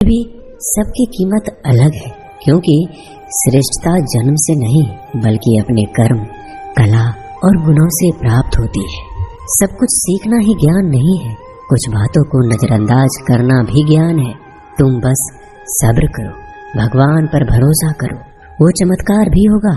भी सबकी कीमत अलग है, क्योंकि श्रेष्ठता जन्म से नहीं बल्कि अपने कर्म, कला और गुणों से प्राप्त होती है। सब कुछ सीखना ही ज्ञान नहीं है, कुछ बातों को नजरअंदाज करना भी ज्ञान है। तुम बस सब्र करो, भगवान पर भरोसा करो, वो चमत्कार भी होगा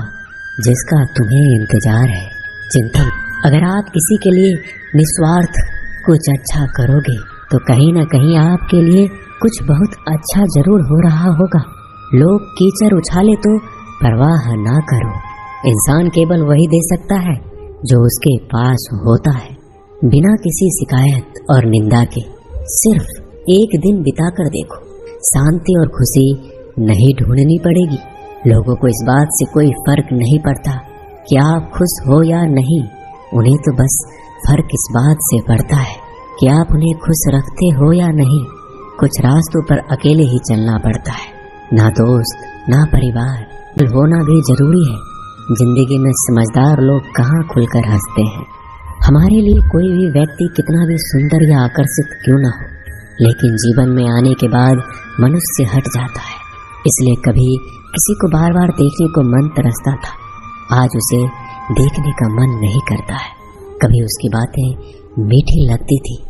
जिसका तुम्हें इंतजार है। चिंतन, अगर आप किसी के लिए निस्वार्थ कुछ अच्छा करोगे तो कहीं न कहीं आपके लिए कुछ बहुत अच्छा जरूर हो रहा होगा। लोग कीचड़ उछाले तो परवाह ना करो। इंसान केवल वही दे सकता है जो उसके पास होता है। बिना किसी शिकायत और निंदा के सिर्फ एक दिन बिताकर देखो, शांति और खुशी नहीं ढूंढनी पड़ेगी। लोगों को इस बात से कोई फर्क नहीं पड़ता कि आप खुश हो या नहीं, उन्हें तो बस फर्क इस बात से पड़ता है कि आप उन्हें खुश रखते हो या नहीं। कुछ रास्तों पर अकेले ही चलना पड़ता है, ना दोस्त ना परिवार होना भी जरूरी है। जिंदगी में समझदार लोग कहाँ खुलकर हंसते हैं। हमारे लिए कोई भी व्यक्ति कितना भी सुंदर या आकर्षित क्यों ना हो, लेकिन जीवन में आने के बाद मनुष्य हट जाता है। इसलिए कभी किसी को बार बार देखने को मन तरसता था, आज उसे देखने का मन नहीं करता है। कभी उसकी बातें मीठी लगती थी,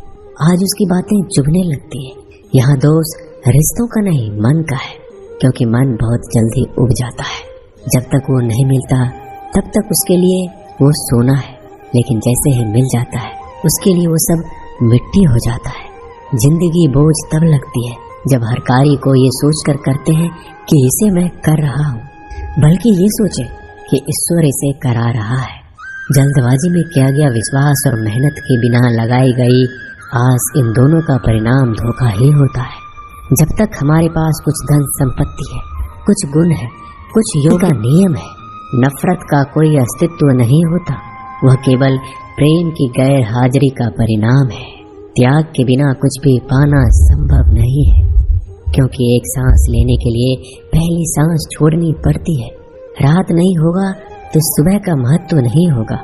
आज उसकी बातें चुभने लगती है। यहाँ दोष रिश्तों का नहीं मन का है, क्योंकि मन बहुत जल्दी उब जाता है। जब तक वो नहीं मिलता तब तक उसके लिए वो सोना है, लेकिन जैसे ही मिल जाता है उसके लिए वो सब मिट्टी हो जाता है। जिंदगी बोझ तब लगती है जब हर कार्य को ये सोचकर करते हैं कि इसे मैं कर रहा हूँ, बल्कि ये सोचे कि ईश्वर इसे करा रहा है। जल्दबाजी में किया गया विश्वास और मेहनत के बिना लगाई गई आस, इन दोनों का परिणाम धोखा ही होता है। जब तक हमारे पास कुछ धन संपत्ति है, कुछ गुण है, कुछ योगा नियम है, नफरत का कोई अस्तित्व नहीं होता। वह केवल प्रेम की गैर हाजिरी का परिणाम है। त्याग के बिना कुछ भी पाना संभव नहीं है, क्योंकि एक सांस लेने के लिए पहली सांस छोड़नी पड़ती है। रात नहीं होगा तो सुबह का महत्व नहीं होगा,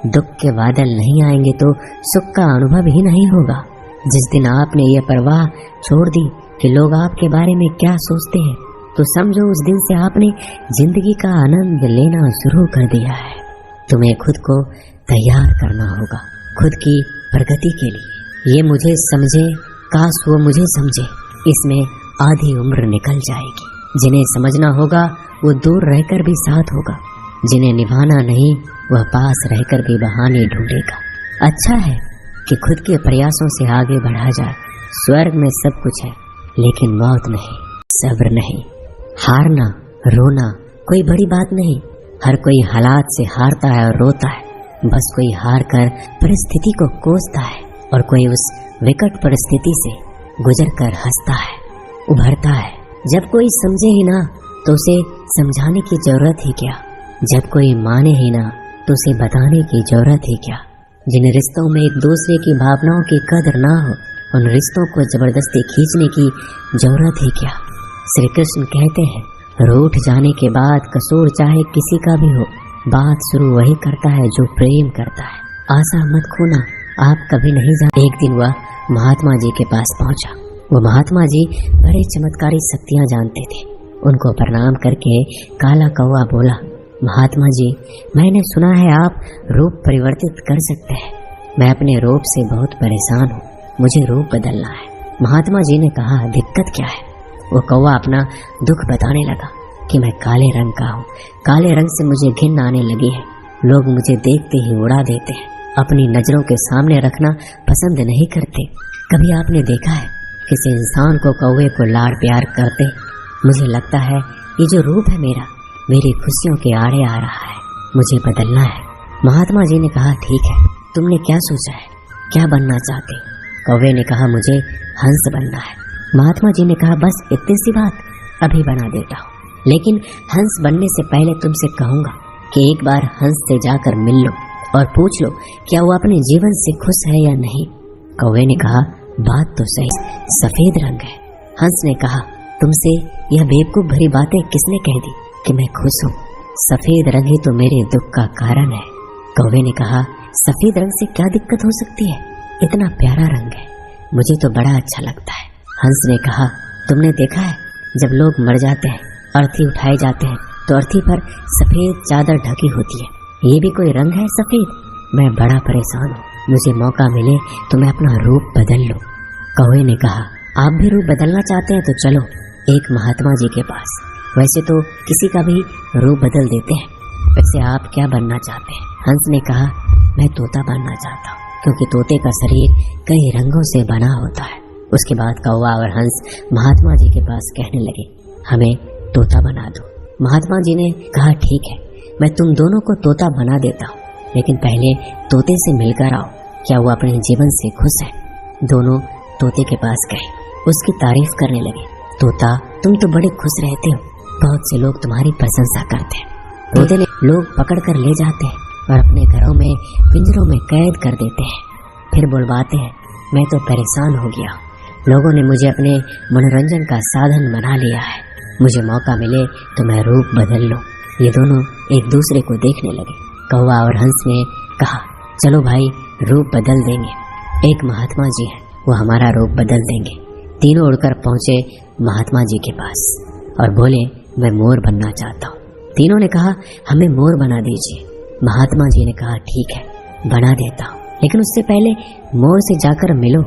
दुख के बादल नहीं आएंगे तो सुख का अनुभव ही नहीं होगा। जिस दिन आपने ये परवाह छोड़ दी कि लोग आपके बारे में क्या सोचते हैं, तो समझो उस दिन से आपने जिंदगी का आनंद लेना शुरू कर दिया है। तुम्हें खुद को तैयार करना होगा खुद की प्रगति के लिए। ये मुझे समझे, काश वो मुझे समझे, इसमें आधी उम्र निकल जाएगी। जिन्हें समझना होगा वो दूर रहकर भी साथ होगा, जिन्हें निभाना नहीं वह पास रहकर भी बहाने ढूंढेगा। अच्छा है कि खुद के प्रयासों से आगे बढ़ा जाए। स्वर्ग में सब कुछ है, लेकिन मौत नहीं, सब्र नहीं। हारना रोना कोई बड़ी बात नहीं। हर कोई हालात से हारता है और रोता है। बस कोई हार कर परिस्थिति को कोसता है और कोई उस विकट परिस्थिति से गुजर कर हंसता है, उभरता है। जब कोई समझे ही ना तो उसे समझाने की जरूरत ही क्या। जब कोई माने ही ना तो उसे बताने की जरूरत ही क्या। जिन रिश्तों में एक दूसरे की भावनाओं की कदर ना हो, उन रिश्तों को जबरदस्ती खींचने की जरूरत ही क्या। श्री कृष्ण कहते हैं, रूठ जाने के बाद कसूर चाहे किसी का भी हो, बात शुरू वही करता है जो प्रेम करता है। आशा मत खोना, आप कभी नहीं जान। एक दिन वह महात्मा जी के पास पहुंचा। वो महात्मा जी बड़े चमत्कारी शक्तियां जानते थे। उनको प्रणाम करके काला कौवा बोला, महात्मा जी, मैंने सुना है आप रूप परिवर्तित कर सकते हैं। मैं अपने रूप से बहुत परेशान हूँ, मुझे रूप बदलना है। महात्मा जी ने कहा, दिक्कत क्या है। वो कौवा अपना दुख बताने लगा कि मैं काले रंग का हूँ, काले रंग से मुझे घिन आने लगी है। लोग मुझे देखते ही उड़ा देते हैं, अपनी नजरों के सामने रखना पसंद नहीं करते। कभी आपने देखा है किसी इंसान को कौवे को लाड़ प्यार करते? मुझे लगता है ये जो रूप है मेरा, मेरी खुशियों के आड़े आ रहा है, मुझे बदलना है। महात्मा जी ने कहा, ठीक है, तुमने क्या सोचा है, क्या बनना चाहते? कौवे ने कहा, मुझे हंस बनना है। महात्मा जी ने कहा, बस इतनी सी बात, अभी बना देता हूँ। लेकिन हंस बनने से पहले तुमसे कहूँगा कि एक बार हंस से जाकर मिल लो और पूछ लो क्या वो अपने जीवन से खुश है या नहीं। कौवे ने कहा, बात तो सही, सफेद रंग है। हंस ने कहा, तुमसे यह बेवकूफ भरी बातें किसने कह दी कि मैं खुश हूँ? सफेद रंग ही तो मेरे दुख का कारण है। कौवे ने कहा, सफेद रंग से क्या दिक्कत हो सकती है, इतना प्यारा रंग है, मुझे तो बड़ा अच्छा लगता है। हंस ने कहा, तुमने देखा है जब लोग मर जाते हैं, अर्थी उठाए जाते हैं तो अर्थी पर सफेद चादर ढकी होती है। ये भी कोई रंग है सफेद? मैं बड़ा परेशान हूँ, मुझे मौका मिले तो मैं अपना रूप बदल लूं। कौवे ने कहा, आप भी रूप बदलना चाहते हैं तो चलो एक महात्मा जी के पास। वैसे तो किसी का भी रूप बदल देते हैं, वैसे आप क्या बनना चाहते हैं? हंस ने कहा, मैं तोता बनना चाहता हूँ, क्योंकि तोते का शरीर कई रंगों से बना होता है। उसके बाद कौवा और हंस महात्मा जी के पास कहने लगे, हमें तोता बना दो। महात्मा जी ने कहा, ठीक है, मैं तुम दोनों को तोता बना देता हूँ, लेकिन पहले तोते से मिलकर आओ, क्या वो अपने जीवन से खुश है? दोनों तोते के पास गए, उसकी तारीफ करने लगे। तोता, तुम तो बड़े खुश रहते हो, बहुत से लोग तुम्हारी प्रशंसा करते हैं। तोते ने लोग पकड़ कर ले जाते हैं और अपने घरों में पिंजरों में कैद कर देते हैं, फिर बुलवाते हैं, मैं तो परेशान हो गया, लोगों ने मुझे अपने मनोरंजन का साधन बना लिया है, मुझे मौका मिले तो मैं रूप बदल लूं। ये दोनों एक दूसरे को देखने लगे। कौवा और हंस ने कहा, चलो भाई रूप बदल देंगे, एक महात्मा जी हैं, वो हमारा रूप बदल देंगे। तीनों उड़कर पहुंचे महात्मा जी के पास और बोले, मैं मोर बनना चाहता हूँ। तीनों ने कहा, हमें मोर बना दीजिए। महात्मा जी ने कहा, ठीक है, बना देता हूँ, लेकिन उससे पहले मोर से जाकर मिलो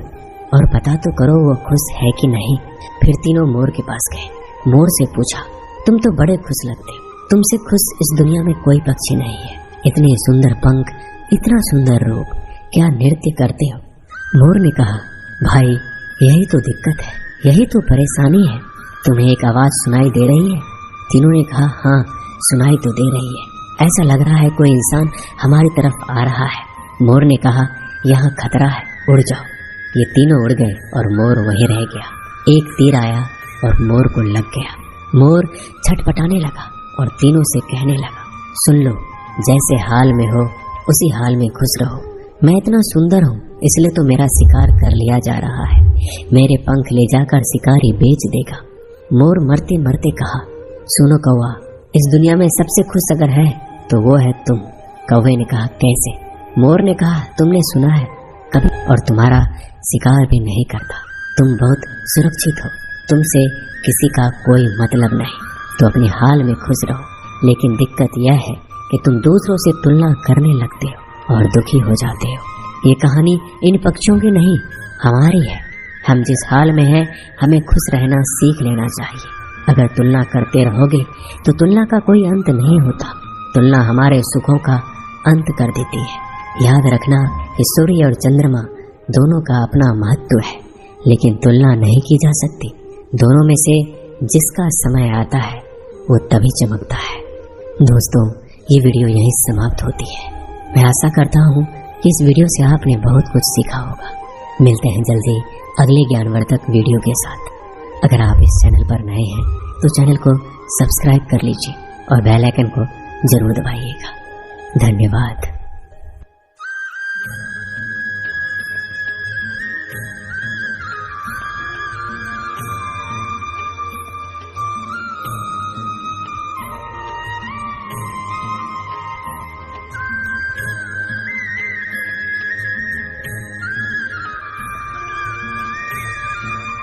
और पता तो करो वो खुश है कि नहीं। फिर तीनों मोर के पास गए। मोर से पूछा, तुम तो बड़े खुश लगते हो, तुमसे खुश इस दुनिया में कोई पक्षी नहीं है, इतने सुंदर पंख, इतना सुंदर रूप, क्या नृत्य करते हो? मोर ने कहा, भाई यही तो दिक्कत है, यही तो परेशानी है, तुम्हें एक आवाज सुनाई दे रही है? तीनों ने कहा, हाँ सुनाई तो दे रही है, ऐसा लग रहा है कोई इंसान हमारी तरफ आ रहा है। मोर ने कहा, यहाँ खतरा है, उड़ जाओ। ये तीनों उड़ गए और मोर वहीं रह गया। एक तीर आया और मोर को लग गया। मोर छटपटाने लगा और तीनों से कहने लगा, सुन लो, जैसे हाल में हो उसी हाल में खुश रहो, मैं इतना सुंदर हूँ इसलिए तो मेरा शिकार कर लिया जा रहा है, मेरे पंख ले जाकर शिकारी बेच देगा। मोर मरते मरते कहा, सुनो कौवा, इस दुनिया में सबसे खुश अगर है तो वो है तुम। कौवे ने कहा, कैसे? मोर ने कहा, तुमने सुना है कभी, और तुम्हारा शिकार भी नहीं करता, तुम बहुत सुरक्षित हो, तुमसे किसी का कोई मतलब नहीं, तो अपने हाल में खुश रहो। लेकिन दिक्कत यह है कि तुम दूसरों से तुलना करने लगते हो और दुखी हो जाते हो। ये कहानी इन पक्षियों की नहीं, हमारी है। हम जिस हाल में हैं हमें खुश रहना सीख लेना चाहिए। अगर तुलना करते रहोगे तो तुलना का कोई अंत नहीं होता, तुलना हमारे सुखों का अंत कर देती है। याद रखना कि सूर्य और चंद्रमा दोनों का अपना महत्व है, लेकिन तुलना नहीं की जा सकती। दोनों में से जिसका समय आता है वो तभी चमकता है। दोस्तों, ये वीडियो यहीं समाप्त होती है। मैं आशा करता हूँ कि इस वीडियो से आपने बहुत कुछ सीखा होगा। मिलते हैं जल्दी अगले ज्ञानवर्धक वीडियो के साथ। अगर आप इस चैनल पर नए हैं तो चैनल को सब्सक्राइब कर लीजिए और बेल आइकन को जरूर दबाइएगा। धन्यवाद।